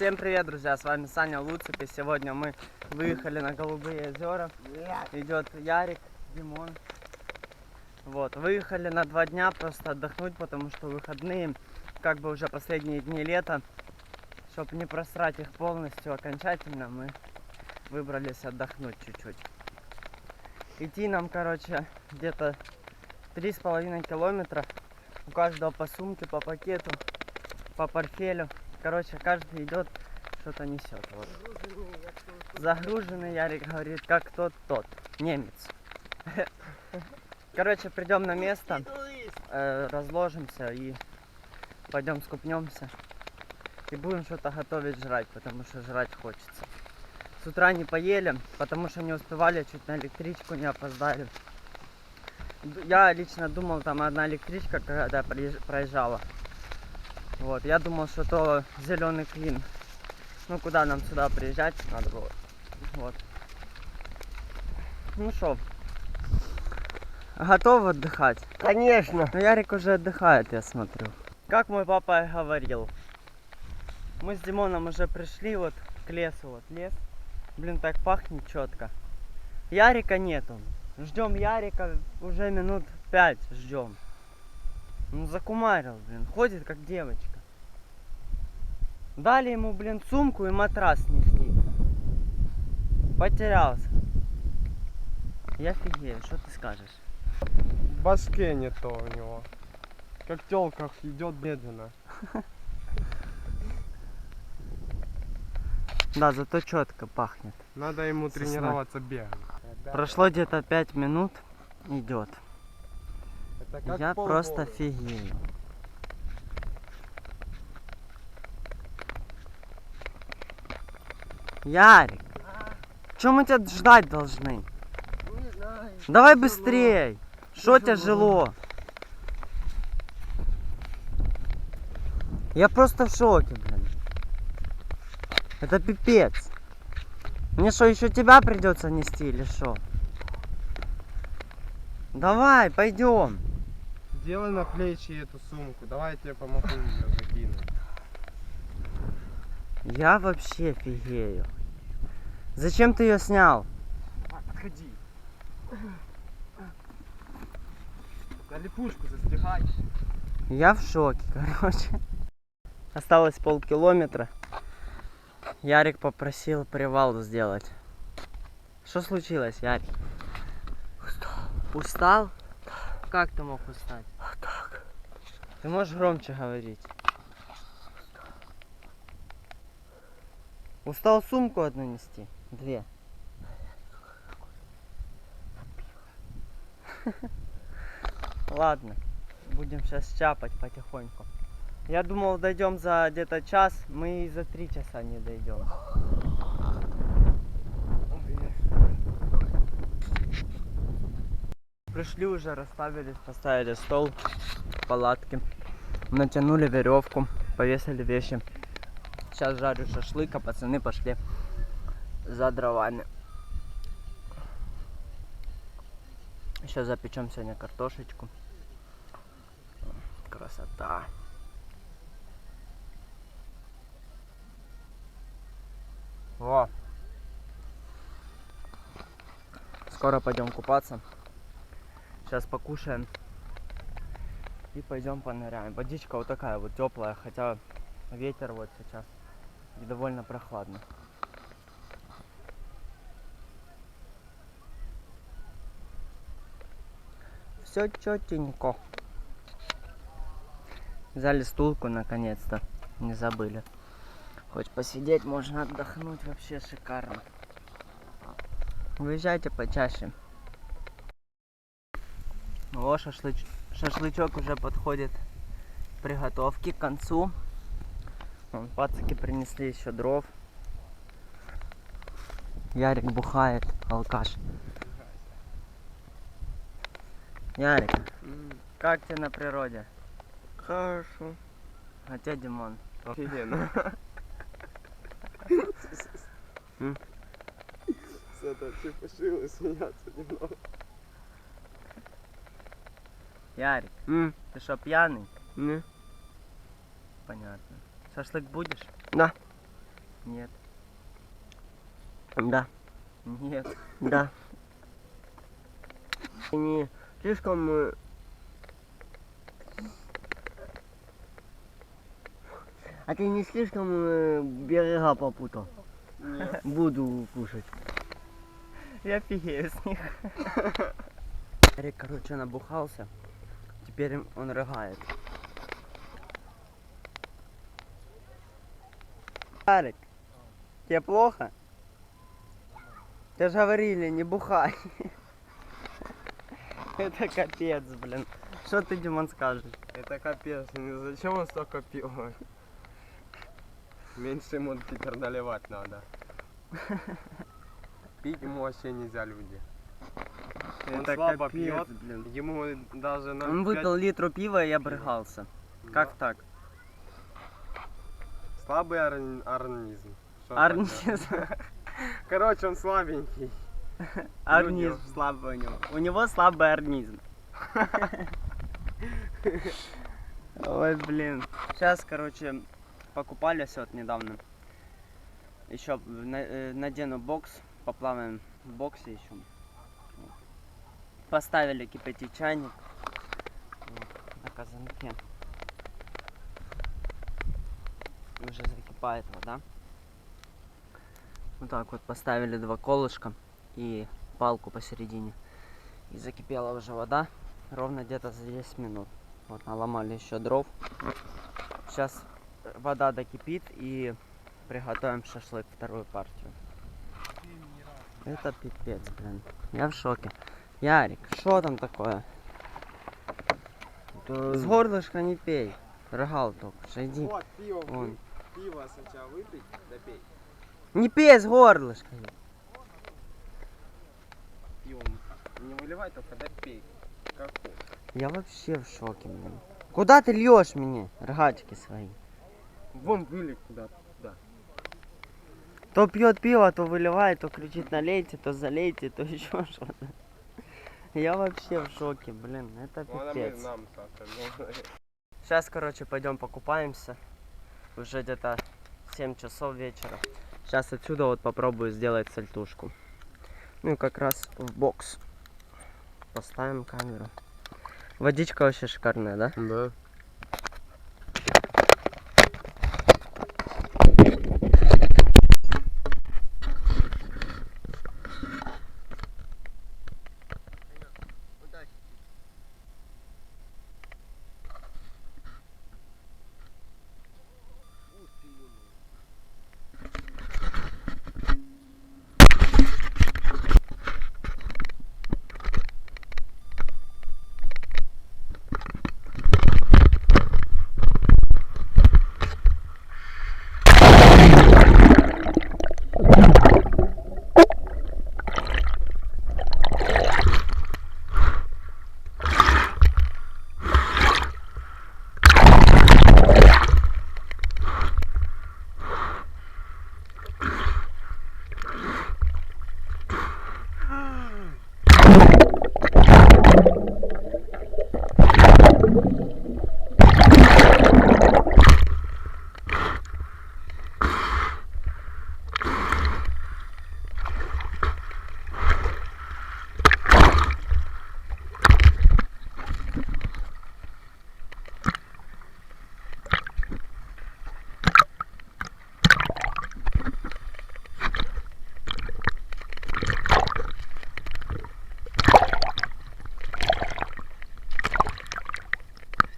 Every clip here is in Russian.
Всем привет, друзья, с вами Саня Луцик, и сегодня мы выехали на Голубые озера. Идет Ярик, Димон. Вот, выехали на 2 дня просто отдохнуть, потому что выходные, как бы уже последние дни лета. Чтобы не просрать их полностью, окончательно, мы выбрались отдохнуть чуть-чуть. Идти нам, короче, где-то 3,5 километра. У каждого по сумке, по пакету, по портфелю. Короче, каждый идет, что-то несет. Вот. Загруженный, Ярик говорит, как тот, немец. Короче, придем на место, разложимся и пойдем скупнемся. И будем что-то готовить жрать, потому что жрать хочется. С утра не поели, потому что не успевали, чуть на электричку не опоздали. Я лично думал, там одна электричка, когда проезжала. Вот, я думал, что то зеленый клин. Ну, куда нам сюда приезжать надо было. Вот. Ну что, готов отдыхать? Конечно. Ну, Ярик уже отдыхает, я смотрю. Как мой папа говорил, мы с Димоном уже пришли вот к лесу, вот лес. Блин, так пахнет четко. Ярика нету. Ждем Ярика уже минут 5 ждем. Ну, закумарил, блин, ходит как девочка. Дали ему, блин, сумку и матрас нести. Потерялся. Я офигею, что ты скажешь? В башке не то у него. Как тёлка идет медленно. Да, зато четко пахнет. Надо ему Сосна. тренироваться бегать. Прошло где-то 5 минут, идет. Это как Я полгода. просто офигею. Ярик, что мы тебя ждать должны? Не знаю. Давай быстрей. Что тяжело? Я просто в шоке, блин. Это пипец. Мне что, еще тебя придется нести или что? Давай, пойдем. Делай на плечи эту сумку. Давай я тебе помогу ее закинуть. Я вообще офигею. Зачем ты ее снял? Отходи. На липучку застегай. Я в шоке, короче. Осталось полкилометра. Ярик попросил привал сделать. Что случилось, Ярик? Устал? Как ты мог устать? Так. Ты можешь громче говорить? Устал сумку одну нести? 2. Ладно, будем сейчас чапать потихоньку. Я думал, дойдем за где-то час, мы и за 3 часа не дойдем. Пришли уже, расставились, поставили стол, палатки, натянули веревку, повесили вещи. Сейчас жарю шашлык, а пацаны пошли за дровами. Сейчас запечем сегодня картошечку. Красота. Во. Скоро пойдем купаться. Сейчас покушаем и пойдем поныряем. Водичка вот такая вот теплая, хотя ветер вот сейчас и довольно прохладно. Все четенько. Взяли стулку наконец-то, не забыли. Хоть посидеть можно, отдохнуть, вообще шикарно. Выезжайте почаще. О, шашлычок уже подходит к приготовке, к концу. Вон, пацаки принесли еще дров. Ярик бухает, алкаш. Ярик, как тебе на природе? Хорошо. А тебя, Димон? Офигенно. Это ты пошил смеяться немного. Ярик, ты что, пьяный? Не. Понятно. Шашлык будешь? Да. Нет. Да, Нет. да. Ты не слишком... А ты не слишком берега попутал? Нет. Буду кушать. Я офигею с них. Ярик, короче, набухался. Теперь он рыгает. Ярик, тебе плохо? Тебе же говорили, не бухай. Это капец, блин. Что ты, Димон, скажешь? Это капец. Ну зачем он столько пил? Меньше ему теперь наливать надо. Пить ему вообще нельзя, люди. Он Это слабо капец, пьет, блин. ему даже 0,5... Он выпил литру пива и обрыгался. Как так? Слабый организм. Что Организм. такое? Короче, он слабенький. Организм слабый у него. У него слабый организм. Ой, блин. Сейчас, короче, покупались вот недавно. Еще надену бокс, поплаваем в боксе еще. Поставили кипятить чайник на казанке. Уже закипает вода. Вот так вот поставили 2 колышка и палку посередине. И закипела уже вода ровно где-то за 10 минут. Вот наломали еще дров. Сейчас вода докипит и приготовим шашлык, вторую партию. Это пипец, блин. Я в шоке. Ярик, что там такое? С горлышка не пей. Рыгал только что, иди. Вот, пиво, Вон. пиво сначала выпить, допей. Не пей с горлышка. Пивом не выливай, только допей. Как Я вообще в шоке, блин. Куда ты льешь меня, рогатики свои? Вон вылей куда-то туда. То пьет пиво, то выливает, то кричит налейте, то залейте, то еще что-то. Я вообще в шоке, блин, это пипец. Нам, Саша, Сейчас, короче, пойдем покупаемся. Уже где-то 7 часов вечера. Сейчас отсюда вот попробую сделать сальтушку. Ну и как раз в бокс. Поставим камеру. Водичка вообще шикарная, да? Да.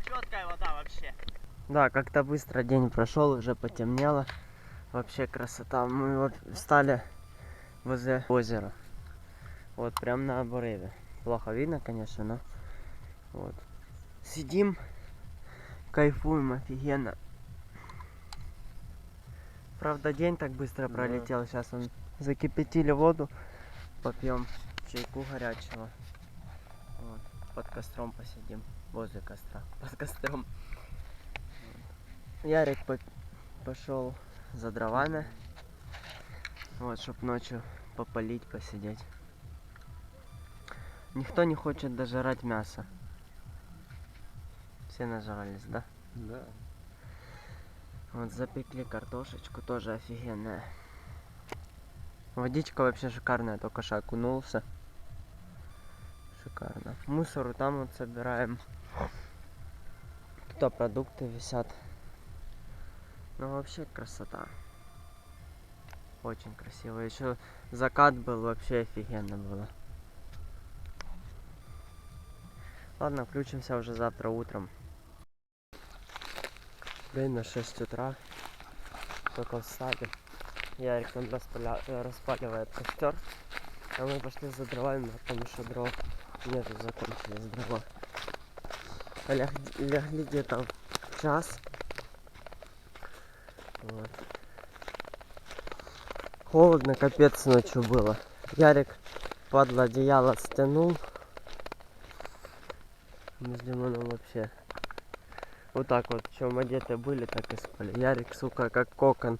Четкая вода вообще. Да, как-то быстро день прошел, уже потемнело. Вообще красота. Мы вот встали возле озера. Вот прям на обрыве. Плохо видно, конечно, но вот. Сидим, кайфуем офигенно. Правда, день так быстро пролетел. Сейчас он закипятили воду, попьем чайку горячего. Вот. Под костром посидим. Возле костра. Под костром. Вот. Ярик пошел за дровами. Вот, чтоб ночью попалить, посидеть. Никто не хочет дожрать мясо. Все нажрались, да? Да. Вот запекли картошечку, тоже офигенная. Водичка вообще шикарная, только что окунулся. Шикарно. Мусор там вот собираем. Тут продукты висят. Ну вообще красота. Очень красиво. Еще закат был, вообще офигенно было. Ладно, включимся уже завтра утром. Время 6 утра. Только встали. Ярик там распаливает костер. А мы пошли за дровами, потому что дров нету, закончились дрова. Легли где-то в час. Вот. Холодно, капец ночью было. Ярик падла одеяло стянул. Мы с Димоном вообще вот так вот, в чем одеты были, так и спали. Ярик, сука, как кокон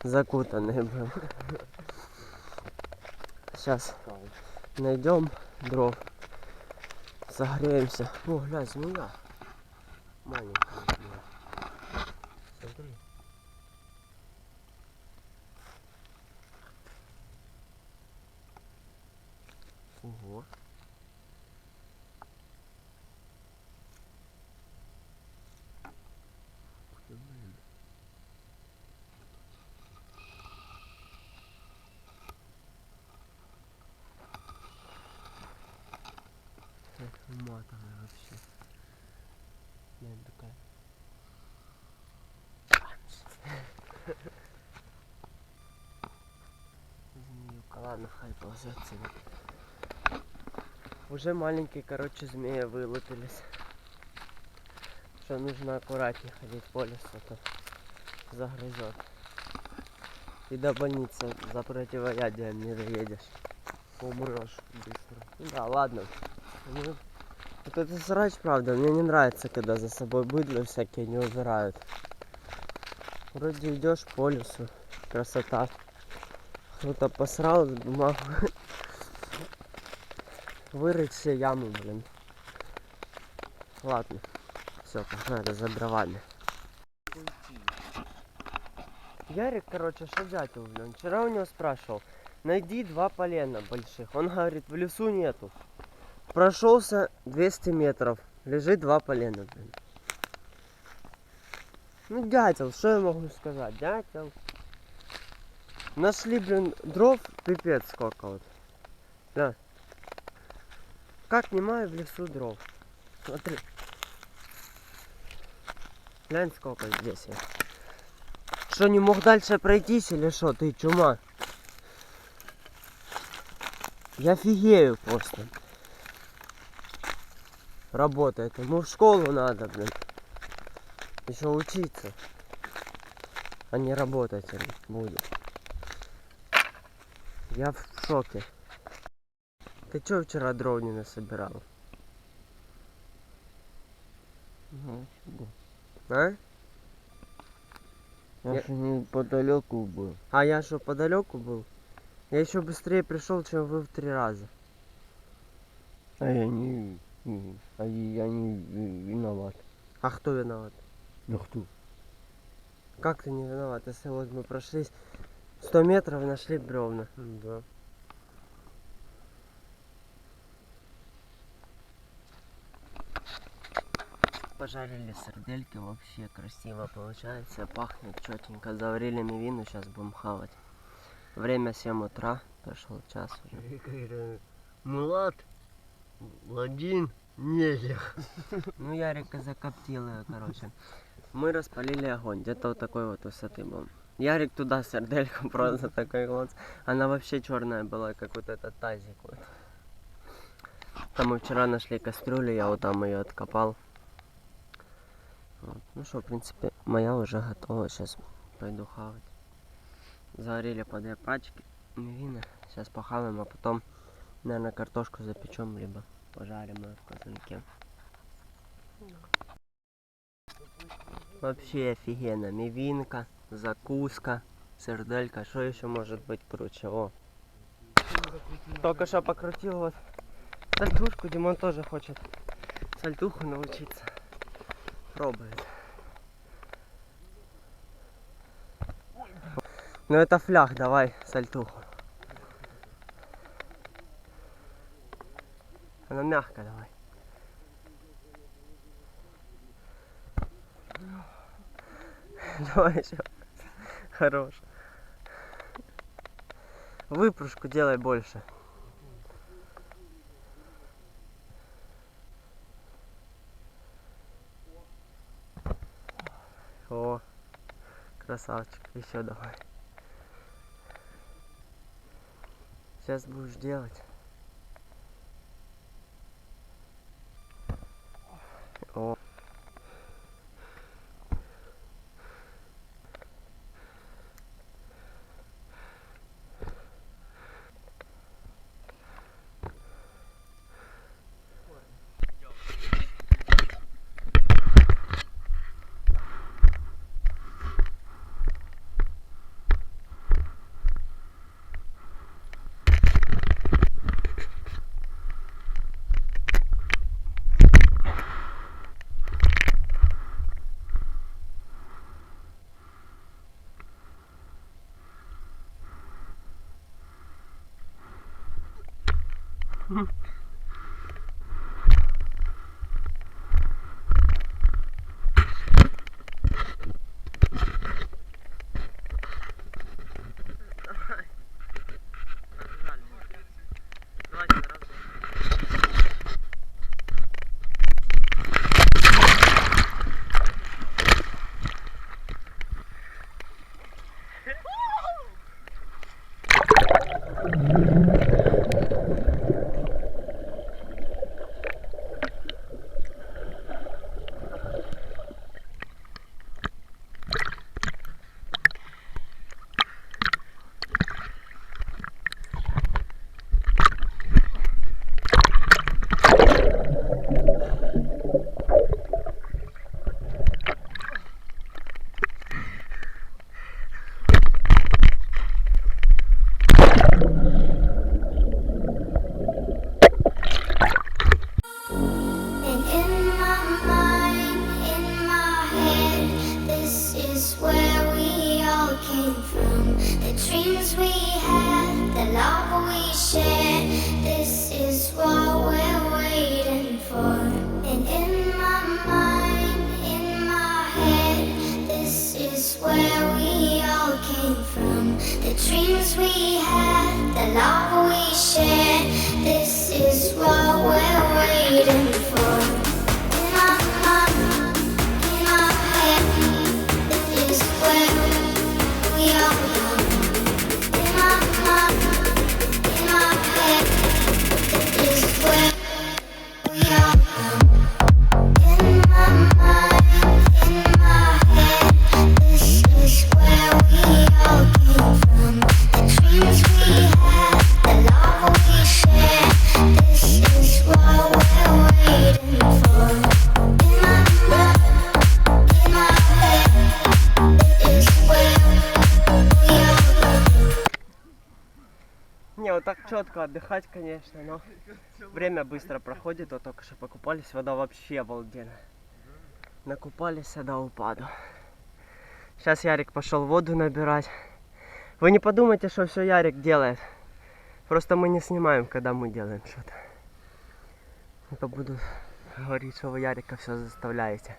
закутанный был. Сейчас найдем дров, согреемся. О, глянь, змея. Маленькая змея. Смотри. Ого. Матовая вообще. Блин, такая. Змеюка. Ладно, хай ползет себе. Уже маленькие, короче, змеи вылупились. Что нужно аккуратнее ходить по лесу, а то загрызет. И до больницы за противоядием не доедешь. Умрешь быстро. Да, ладно. Ну, вот это срач, правда, мне не нравится, когда за собой быдло всякие не убирают. Вроде идешь по лесу, красота. Кто-то посрал бумагу. Вырыть все ямы, блин. Ладно. Все, погнали за дровами. Ярик, короче, что дятел, блин. Вчера у него спрашивал, найди 2 полена больших. Он говорит, в лесу нету. Прошелся 200 метров, лежит 2 полена, блин. Ну, дятел, что я могу сказать, дятел. Нашли, блин, дров, пипец сколько вот. Да. Как немає в лесу дров. Смотри. Глянь, сколько здесь. Что, не мог дальше пройтись или что? Ты чума? Я офигею просто. Работает. Ему в школу надо, блин. Еще учиться. А не работать будет. Я в шоке. Ты чё вчера дров не насобирал? А? Я же неподалеку был. А я что, подалеку был? Я еще быстрее пришел, чем вы в 3 раза. А я не виноват. А кто виноват? Ну кто? Как ты не виноват, если вот мы прошлись 100 метров и нашли бревна? Да. Пожарили сардельки, вообще красиво получается, пахнет четенько. Заварили мивину, сейчас будем хавать. Время 7 утра, прошел час уже. Мулат, Владимир, Незех. Ну, Ярика закоптил ее, короче. Мы распалили огонь, где-то вот такой вот высоты был. Ярик туда сардельку просто такой вот. Она вообще черная была, как вот этот тазик вот. Там мы вчера нашли кастрюлю, я вот там ее откопал. Вот. Ну что, в принципе, моя уже готова. Сейчас пойду хавать. Заварили по 2 пачки мивины. Сейчас похаваем, а потом, наверное, картошку запечем, либо пожарим ее в казанке. Вообще офигенно. Мивинка, закуска, серделька. Что еще может быть круче? О. Только что покрутил вот сальтушку. Димон тоже хочет сальтуху научиться. Пробует. Ну это флях, давай сальтуху. Она мягко, давай. Давай еще. Хорош. Выпрыжку делай больше. О, красавчик. Еще давай. Сейчас будешь делать. О. And in my mind, in my head, this is where we all came from. The dreams we had, the love we shared, this is what we're waiting for. And in my mind, in my head, this is where we all came from. The dreams we had, the love we shared, this is what we're waiting for. In my mind, in my head, this is where we all come. In my mind, in my head, this is where we all come. In my mind, in my head, this is where we all came from. The dreams we had, the love we shared, this is what we're waiting for. In my mind, in my head, this is where we all come. Не, вот так четко отдыхать, конечно, но время быстро проходит. Вот только что покупались, вода вообще обалденная. Накупались до упаду. Сейчас Ярик пошел воду набирать. Вы не подумайте, что все Ярик делает. Просто мы не снимаем, когда мы делаем что-то. А то буду говорить, что вы Ярика все заставляете.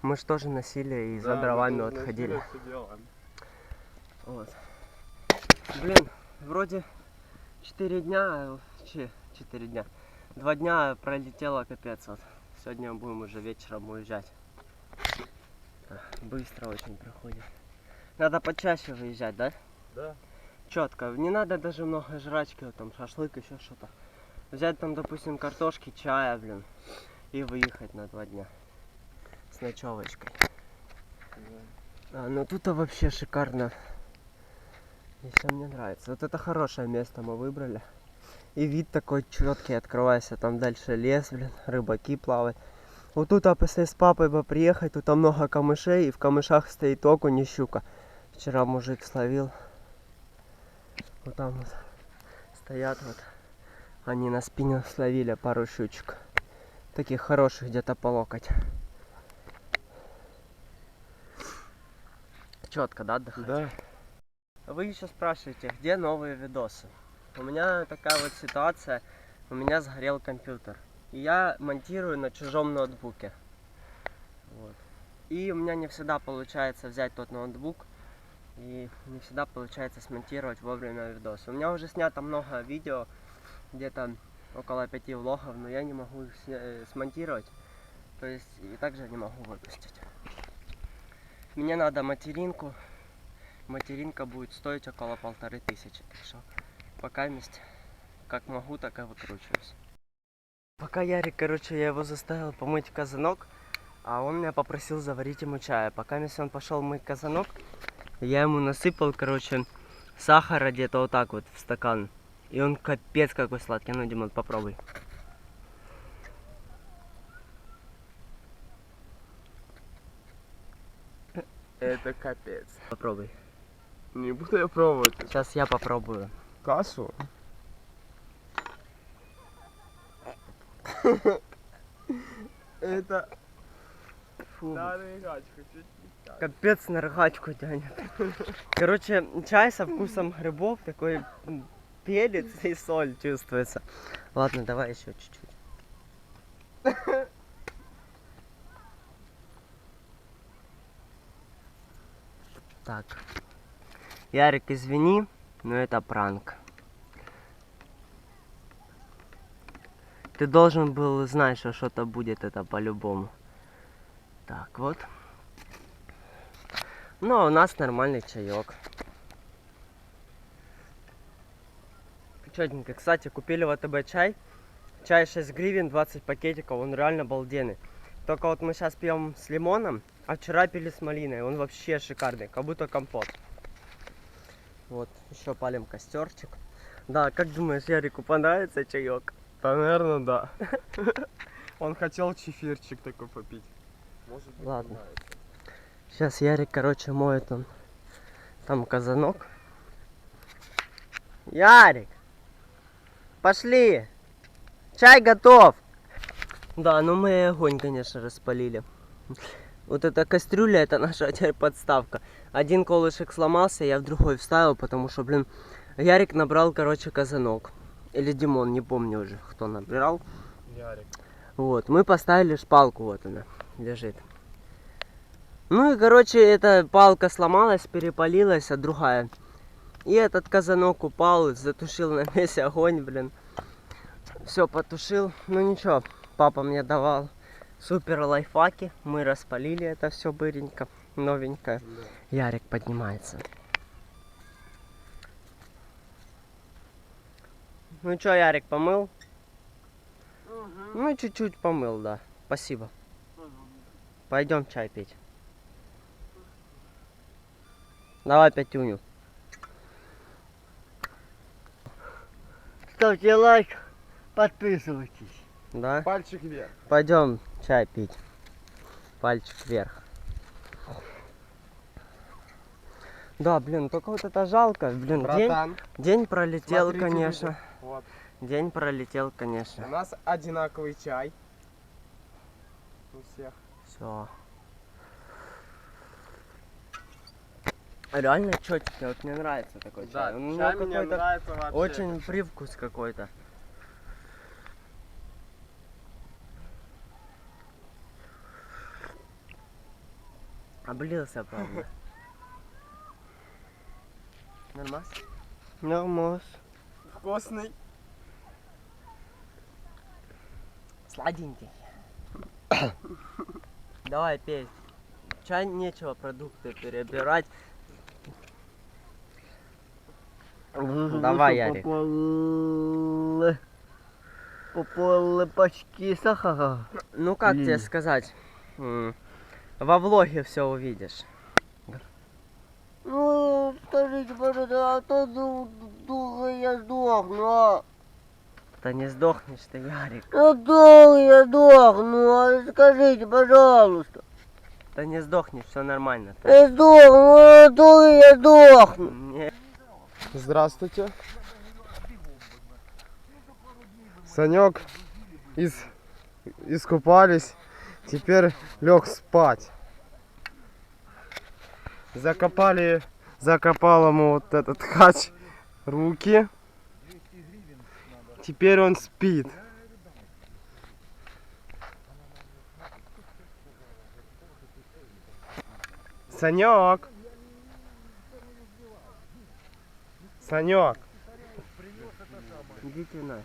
Мы же тоже носили и за дровами вот ходили. Вот. Блин, вроде 4 дня, 4 дня, 2 дня пролетело капец. Вот. Сегодня будем уже вечером уезжать. Быстро очень проходит. Надо почаще выезжать, да? Да. Четко. Не надо даже много жрачки, вот там шашлык, еще что-то. Взять там, допустим, картошки, чая, блин, и выехать на 2 дня. С ночевочкой. Ну тут вообще шикарно. Если мне нравится. Вот это хорошее место мы выбрали. И вид такой четкий открывается. Там дальше лес, блин, рыбаки плавают. Вот тут, если с папой бы приехать, тут там много камышей, и в камышах стоит окунь и щука. Вчера мужик словил. Вот там вот стоят вот. Они на спине словили пару щучек. Таких хороших, где-то по локоть. Четко, да, отдыхать? Да. Вы еще спрашиваете, где новые видосы? У меня такая вот ситуация, у меня сгорел компьютер. И я монтирую на чужом ноутбуке. Вот. И у меня не всегда получается взять тот ноутбук. И не всегда получается смонтировать вовремя видосы. У меня уже снято много видео, где-то около 5 влогов, но я не могу их смонтировать. То есть и также не могу выпустить. Мне надо материнку. Материнка будет стоить около 1500. Так что пока вместе как могу, так и выкручиваюсь. Пока Ярик, короче, я его заставил помыть казанок, а он меня попросил заварить ему чая. Пока если он пошел мыть казанок, я ему насыпал, короче, сахара где-то вот так вот в стакан. И он капец какой сладкий. Ну, Димон, попробуй. Это капец. Попробуй. Не буду я пробовать. Сейчас я попробую. Кашу? Это... Фу. Да, рыгачка, чуть не так. Капец на рыгачку тянет. Короче, чай со вкусом грибов, такой перец и соль чувствуется. Ладно, давай еще чуть-чуть. Так. Ярик, извини, но это пранк. Ты должен был знать, что что-то будет, это по-любому. Так, вот. Ну, а у нас нормальный чаек. Четенько. Кстати, купили в АТБ чай. Чай 6 гривен, 20 пакетиков. Он реально обалденный. Только вот мы сейчас пьем с лимоном, а вчера пили с малиной. Он вообще шикарный, как будто компот. Вот, еще палим костерчик. Да, как думаешь, Ярику понравится чаек? Да, наверное, да. Он хотел чефирчик такой попить. Может быть, Ладно. понравится. Сейчас Ярик, короче, моет он там казанок. Ярик! Пошли! Чай готов! Да, ну мы огонь, конечно, распалили. Вот эта кастрюля, это наша теперь подставка. Один колышек сломался, я в другой вставил, потому что, блин, Ярик набрал, короче, казанок. Или Димон, не помню уже, кто набирал. Ярик. Вот, мы поставили шпалку, вот она лежит. Ну и, короче, эта палка сломалась, перепалилась, а другая. И этот казанок упал, затушил на весь огонь, блин. Все потушил. Ну ничего, папа мне давал супер лайфхаки. Мы распалили это все быренько, новенькое. Да. Ярик поднимается. Ну что, Ярик, помыл? Ну, чуть-чуть помыл, да. Спасибо. Пойдем чай пить. Давай пятюню. Ставьте лайк, подписывайтесь. Да? Пальчик вверх. Пойдем чай пить. Пальчик вверх. Да, блин, только вот это жалко. Блин, Братан, день пролетел, смотрите, конечно. люди. Вот. День пролетел, У конечно. нас одинаковый чай. У всех. Все. Реально четкий, вот мне нравится такой чай. Да, Он у чай него мне какой-то нравится вообще. очень привкус какой-то. Облился, правда. Нормас? Нормас. Вкусный. Сладенький. Давай пей. Чай нечего продукты перебирать. Давай, Ярик. По пачки сахара. Ну как Блин. тебе сказать? Во влоге все увидишь. Ну, скажите, пожалуйста, а то долго я сдохну, а? Да не сдохнешь ты, Ярик. А долго я сдохну, а скажите, пожалуйста. Да не сдохнешь, все нормально. Я сдохну, а долго я сдохну. Не- Здравствуйте. Санек искупались, теперь лег спать. Закопали закопал ему вот этот хач руки. Теперь он спит. Санек. Санек. Идите нафиг.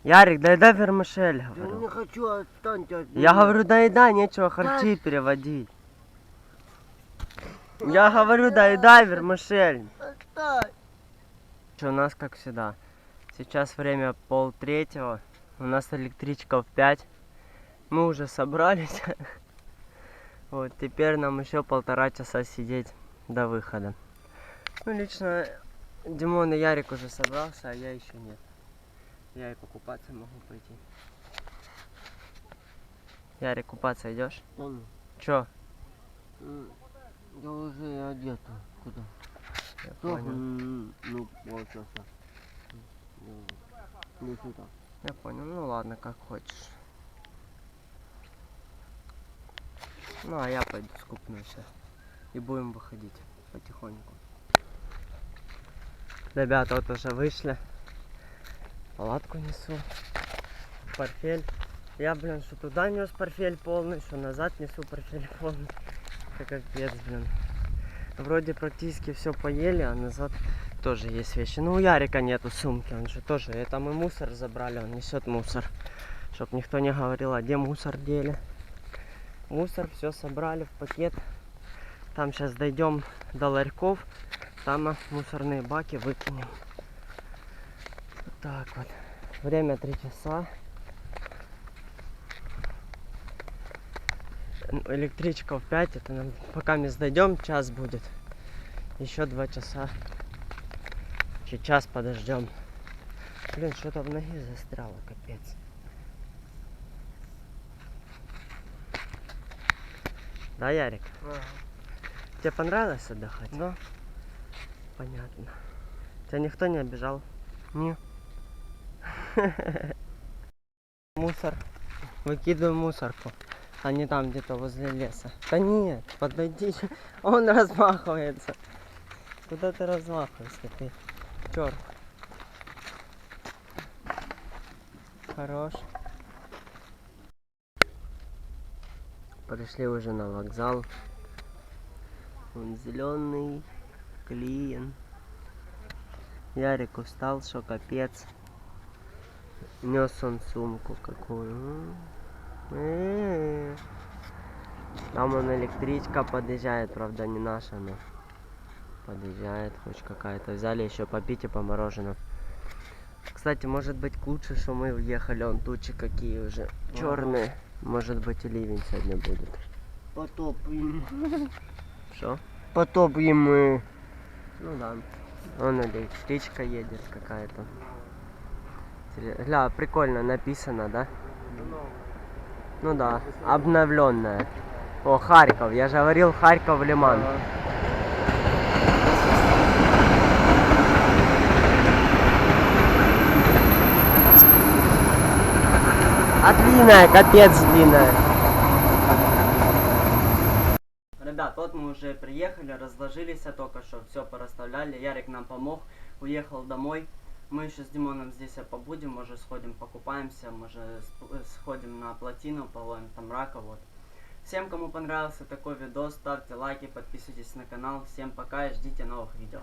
Ярик, дай вермишель, Я говорю. не хочу, отстаньте от Я меня. говорю, доедай, нечего харчи переводить. Я говорю, доедай вермишель. Отстань. У нас как всегда. Сейчас время 2:30. У нас электричка в 5. Мы уже собрались. Вот, теперь нам еще 1,5 часа сидеть до выхода. Ну, лично Димон и Ярик уже собрался, а я еще нет. Я и покупаться могу пойти. Ярик, купаться идешь? Да ну, Чё? Я уже одет. Куда? Я Что? понял. Ну, полчаса. Не сюда. Я понял. Ну ладно, как хочешь. Ну а я пойду скупнусь. И будем выходить потихоньку. Ребята вот уже вышли. Палатку несу. Портфель. Я, блин, что туда нес портфель полный, что назад несу портфель полный. Это капец, блин. Вроде практически все поели, а назад тоже есть вещи. Ну, у Ярика нету сумки, он же тоже. Это мы мусор забрали, он несет мусор. Чтоб никто не говорил, а где мусор дели. Мусор все собрали в пакет. Там сейчас дойдем до ларьков. Там мусорные баки выкинем. Вот так вот. Время 3 часа. Электричка в 5. Это нам пока мы дойдем, час будет. Еще 2 часа. Час подождем. Блин, что-то в ноге застряло, капец. Да, Ярик? Тебе понравилось отдыхать? Да. Понятно. Тебя никто не обижал? Не. Мусор. Выкидываю мусорку. А не там где-то возле леса. Да нет, подойди. Он размахивается. Куда ты размахиваешься, ты? Черт. Хорош. Пришли уже на вокзал. Он зеленый клиент. Ярик устал, что капец. Нес он сумку какую. Там он электричка подъезжает, правда не наша, но подъезжает хоть какая-то. Взяли еще попить и по мороженому. Кстати, может быть лучше, что мы уехали, он тучи какие уже черные. Может быть и ливень сегодня будет. Потопим. Что? Потопим. Ну да. Вон электричка едет какая-то. Гля, прикольно написано, да? Ну да, обновленная. О, Харьков, я же говорил, Харьков Лиман. А длинная, капец длинная. Ребят, вот мы уже приехали, разложились только что, все порасставляли. Ярик нам помог, уехал домой. Мы еще с Димоном здесь побудем, может сходим покупаемся, может сходим на плотину, половим там рака, вот. Всем, кому понравился такой видос, ставьте лайки, подписывайтесь на канал. Всем пока и ждите новых видео.